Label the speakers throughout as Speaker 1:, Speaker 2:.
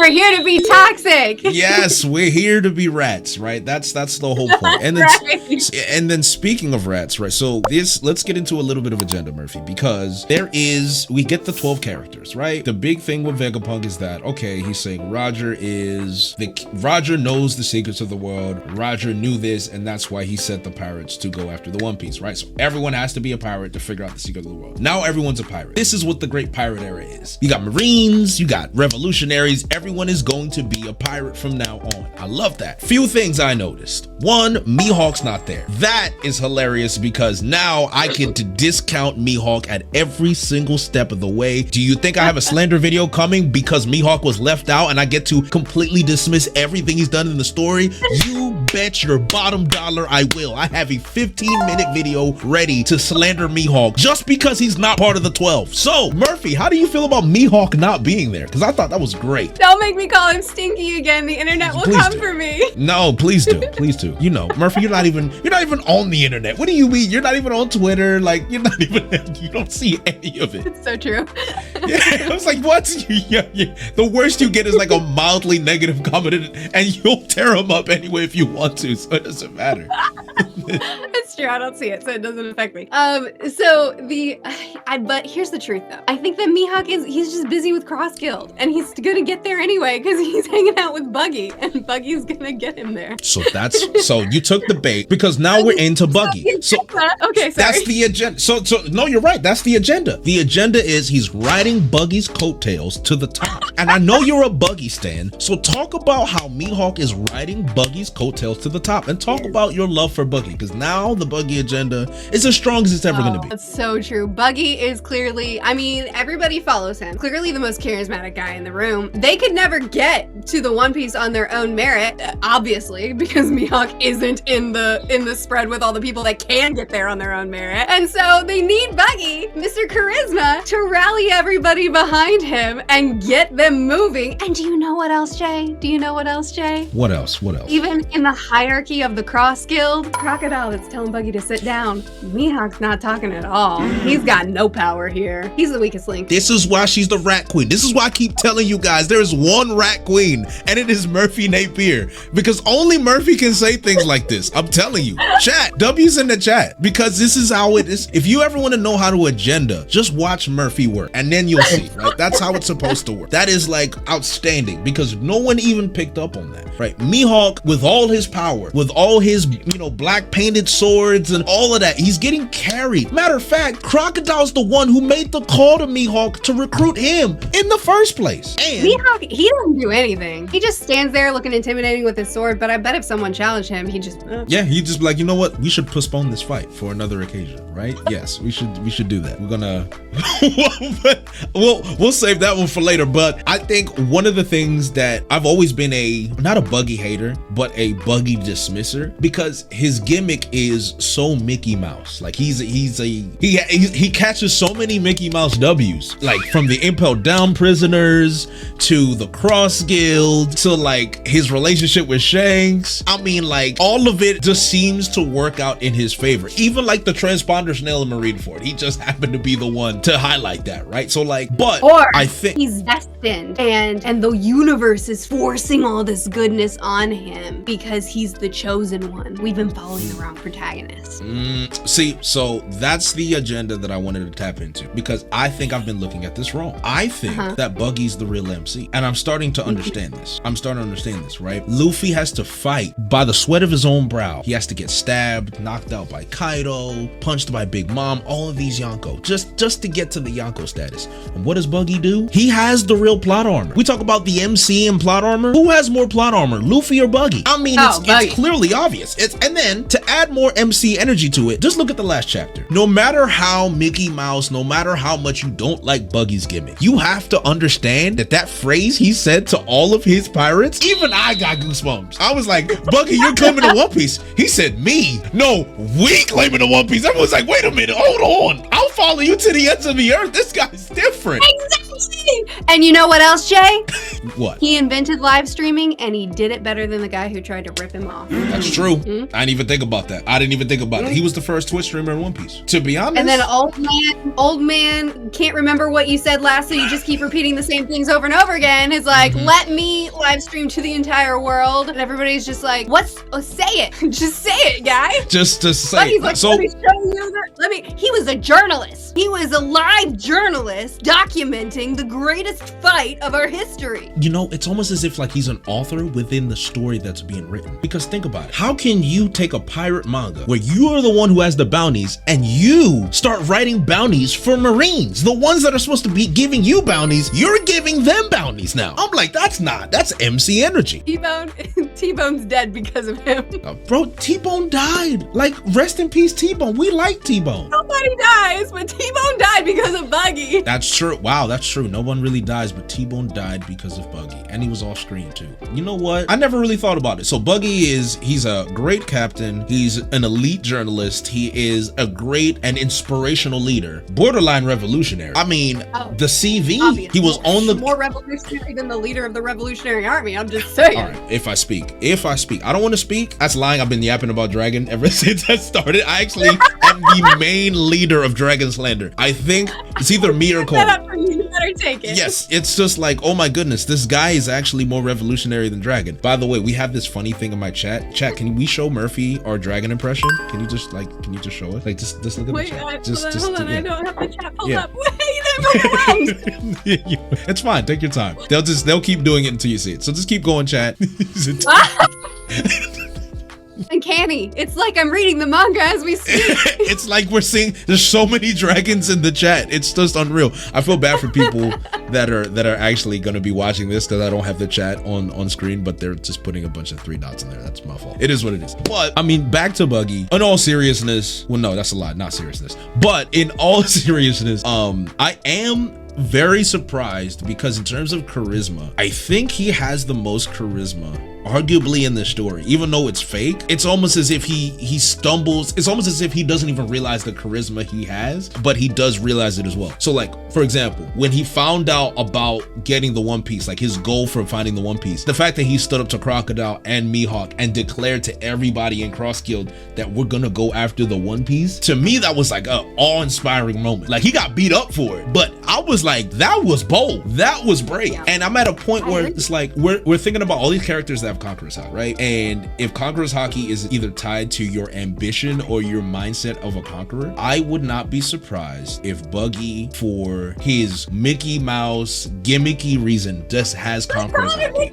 Speaker 1: we're here to be toxic.
Speaker 2: Yes, we're here to be rats, right? That's the whole point. And then,
Speaker 1: Right.
Speaker 2: and then speaking of rats, right? So let's get into a little bit of agenda, Murphy, because we get the 12 characters, right? The big thing with Vegapunk is that, okay, he's saying Roger knows the secrets of the world. Roger knew this, and that's why he sent the pirates to go after the One Piece, right? So everyone has to be a pirate to figure out the secret of the world. Now everyone's a pirate. This is what the Great Pirate Era is. You got Marines, you got revolutionaries. Everyone is going to be a pirate from now on. I love that. Few things I noticed. One, Mihawk's not there. That is hilarious because now I get to discount Mihawk at every single step of the way. Do you think I have a slander video coming because Mihawk was left out and I get to completely dismiss everything he's done in the story? You bet your bottom dollar I will. I have a 15-minute video ready to slander Mihawk just because he's not part of the 12. So, Murphy, how do you feel about Mihawk not being there? Because I thought that was great.
Speaker 1: Don't make me call him Stinky again. The internet will come for me.
Speaker 2: No, please do. Please do. You know, Murphy, you're not even on the internet. What do you mean? You're not even on Twitter. Like, you don't see any of it.
Speaker 1: It's so true.
Speaker 2: Yeah, I was like, what? The worst you get is like a mildly negative comment and you'll tear them up anyway if you want to, so it doesn't matter.
Speaker 1: It's true. I don't see it, so it doesn't affect me. But here's the truth, though. I think that Mihawk he's just busy with Cross Guild, and he's gonna get there anyway because he's hanging out with Buggy, and Buggy's gonna get him there.
Speaker 2: So you took the bait because now we're into Buggy. So
Speaker 1: okay, sorry.
Speaker 2: That's the agenda. So no, you're right. That's the agenda. The agenda is he's riding Buggy's coattails to the top. And I know you're a Buggy stan, so talk about how Mihawk is riding Buggy's coattails to the top, and talk about your love for Buggy, because now the Buggy agenda is as strong as it's ever going to be.
Speaker 1: That's so true. Buggy is clearly, I mean, everybody follows him. Clearly the most charismatic guy in the room. They could never get to the One Piece on their own merit, obviously, because Mihawk isn't in the spread with all the people that can get there on their own merit. And so they need Buggy, Mr. Charisma, to rally everybody behind him and get them moving. And do you know what else, Jay? Do you know what else, Jay?
Speaker 2: What else? What else?
Speaker 1: Even in the hierarchy of the Cross Guild, Crocodile that's telling Buggy to sit down, Mihawk's not talking at all. He's got no power here. He's the weakest link.
Speaker 2: This is why she's the rat queen. This is why I keep telling you guys there's one rat queen, and it is Murphy Napier, because only Murphy can say things like this. I'm telling you. Chat, W's in the chat, because this is how it is. If you ever want to know how to agenda, just watch Murphy work, and then you'll see, right? That's how it's supposed to work. That is like outstanding, because no one even picked up on that, right? Mihawk, with all his power, with all his, black painted swords and all of that, he's getting carried. Matter of fact, Crocodile's the one who made the call to Mihawk to recruit him in the first place. And
Speaker 1: Mihawk, he doesn't do anything. He just stands there looking intimidating with his sword, but I bet if someone challenged him, he'd just...
Speaker 2: Yeah, he'd just be like, you know what? We should postpone this fight for another occasion, right? Yes, we should do that. We're gonna... we'll save that one for later, but I think one of the things that I've always been not a Buggy hater, but a Buggy dismisser, because his gimmick is so Mickey Mouse. Like he catches so many Mickey Mouse W's, like from the Impel Down prisoners to the Cross Guild to like his relationship with Shanks. I mean, like all of it just seems to work out in his favor. Even like the transponder snail in Marineford, he just happened to be the one to highlight that, right? So like, but I think
Speaker 1: he's destined, and the universe is forcing all this goodness on him because he's the chosen one. We've been following the wrong protagonist.
Speaker 2: See, so that's the agenda that I wanted to tap into, because I think I've been looking at this wrong. I think that Buggy's the real MC, and I'm starting to understand this. Right? Luffy has to fight by the sweat of his own brow. He has to get stabbed, knocked out by Kaido, punched by Big Mom, all of these Yonko, just to get to the Yonko status. And what does Buggy do? He has the real plot armor. We talk about the MC and plot armor. Who has more plot armor, Luffy or Buggy? I mean, it's clearly obvious. And then to add more MC energy to it, just look at the last chapter. No matter how Mickey Mouse, no matter how much you don't like Buggy's gimmick, you have to understand that phrase he said to all of his pirates, even I got goosebumps. I was like, Buggy, you're claiming the One Piece. He said, me? No, we claiming the One Piece. Everyone's like, wait a minute, hold on. I'll follow you to the ends of the earth. This guy's different.
Speaker 1: Exactly. And you know what else, Jay?
Speaker 2: What?
Speaker 1: He invented live streaming, and he did it better than the guy who tried to rip him off.
Speaker 2: That's true. I didn't even think about that. I didn't even think about it. He was the first Twitch streamer in One Piece, to be honest.
Speaker 1: And then old man can't remember what you said last, so you just keep repeating the same things over and over again. It's like, let me live stream to the entire world, and everybody's just like, say it, just say it, guy.
Speaker 2: Just say it.
Speaker 1: Like,
Speaker 2: So
Speaker 1: let me show you he was a journalist. He was a live journalist documenting the greatest fight of our history.
Speaker 2: you know, it's almost as if like he's an author within the story that's being written. Because think about it. How can you take a pirate manga where you are the one who has the bounties and you start writing bounties for Marines? The ones that are supposed to be giving you bounties, you're giving them bounties now. I'm like, that's MC energy.
Speaker 1: T-Bone's dead because of him.
Speaker 2: Bro, T-Bone died. Like, rest in peace, T-Bone. We like T-Bone.
Speaker 1: Nobody dies, but T-Bone died because of Buggy.
Speaker 2: That's true. Wow, that's true. No one really dies, but T-Bone died because of Buggy. And he was off screen too. You know what? I never really thought about it. So Buggy he's a great captain. He's an elite journalist. He is a great and inspirational leader. Borderline revolutionary. I mean, the CV,
Speaker 1: obviously.
Speaker 2: He was on the...
Speaker 1: More revolutionary than the leader of the Revolutionary Army. I'm just saying.
Speaker 2: All right, if I speak. I don't want to speak. That's lying. I've been yapping about Dragon ever since I started. I actually am the main leader of Dragon Slander. I think it's either me or Cole.
Speaker 1: You better take it.
Speaker 2: Yes, it's just like, oh my goodness, this guy is actually more revolutionary than Dragon. By the way, we have this funny thing in my chat. Chat, can we show Murphy our Dragon impression? Can you just show us? Like, just look at the chat.
Speaker 1: Hold on, I don't have the chat pulled up. Wait,
Speaker 2: it's fine. Take your time. They'll keep doing it until you see it. So just keep going, chat.
Speaker 1: Uncanny. It's like I'm reading the manga as we speak.
Speaker 2: It's like we're seeing, there's so many dragons in the chat. It's just unreal. I feel bad for people that are actually going to be watching this because I don't have the chat on screen, but they're just putting a bunch of 3 dots in there. That's my fault. It is what it is. But I mean, back to Buggy. In all seriousness, well, no, that's a lie, not seriousness. But in all seriousness, I am very surprised because in terms of charisma, I think he has the most charisma arguably in this story. Even though it's fake, it's almost as if he stumbles. It's almost as if he doesn't even realize the charisma he has, but he does realize it as well. So like, for example, when he found out about getting the One Piece, like his goal for finding the One Piece, the fact that he stood up to Crocodile and Mihawk and declared to everybody in Cross Guild that we're gonna go after the One Piece, to me that was like a awe-inspiring moment. Like, he got beat up for it, but I was like, that was bold, that was brave.
Speaker 1: Yeah.
Speaker 2: And I'm at a point where it's like we're thinking about all these characters that have Conqueror's Haki, right? And if Conqueror's Haki is either tied to your ambition or your mindset of a conqueror, I would not be surprised if Buggy, for his Mickey Mouse gimmicky reason, just has Conqueror's Haki.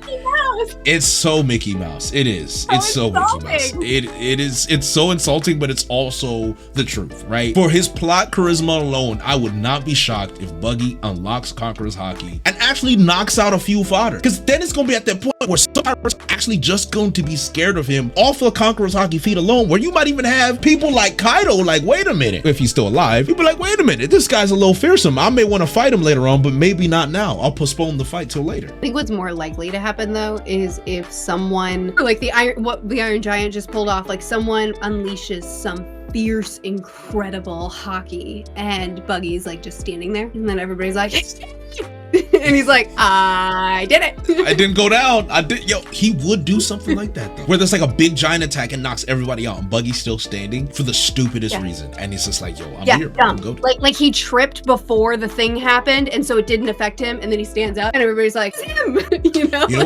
Speaker 2: It's so Mickey Mouse. It is. It's so Mickey Mouse. It's so insulting, but it's also the truth, right? For his plot charisma alone, I would not be shocked if Buggy unlocks Conqueror's Haki and actually knocks out a few fodder. Because then it's gonna be at that point where some pirates are actually just going to be scared of him off of Conqueror's Haki feet alone, where you might even have people like Kaido like, wait a minute, if he's still alive, you'd be like, wait a minute, this guy's a little fearsome. I may want to fight him later on, but maybe not now. I'll postpone the fight till later.
Speaker 1: I think what's more likely to happen though is if someone, like what the Iron Giant just pulled off, like someone unleashes some fierce, incredible haki and Buggy's like just standing there, and then everybody's like, and he's like, I did it.
Speaker 2: I didn't go down. I did. Yo, he would do something like that though, where there's like a big giant attack and knocks everybody out, and Buggy's still standing for the stupidest reason, and he's just like, yo, I'm here, bro. I'm good.
Speaker 1: Like he tripped before the thing happened, and so it didn't affect him, and then he stands up, and everybody's like, Sam, you know.
Speaker 2: You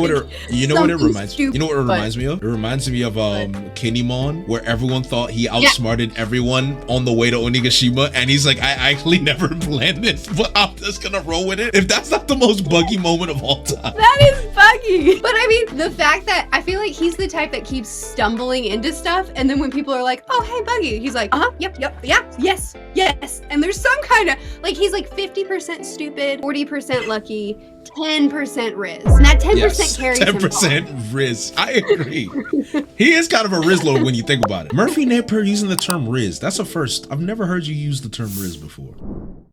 Speaker 2: know what it reminds me? You know what it reminds me of? It reminds me of Kinemon, where everyone thought he outsmarted everyone on the way to Onigashima, and he's like, I actually never planned this, but I'm just gonna roll with it. If that's not the most Buggy moment of all time.
Speaker 1: That is Buggy. But I mean, the fact that I feel like he's the type that keeps stumbling into stuff, and then when people are like, oh, hey, Buggy, he's like, yep, yeah, yes. And there's some kind of, like, he's like 50% stupid, 40% lucky, 10% Riz. And that 10% carries
Speaker 2: 10% Riz. I agree. He is kind of a Riz lord when you think about it. Murphy Napier using the term Riz. That's a first. I've never heard you use the term Riz before.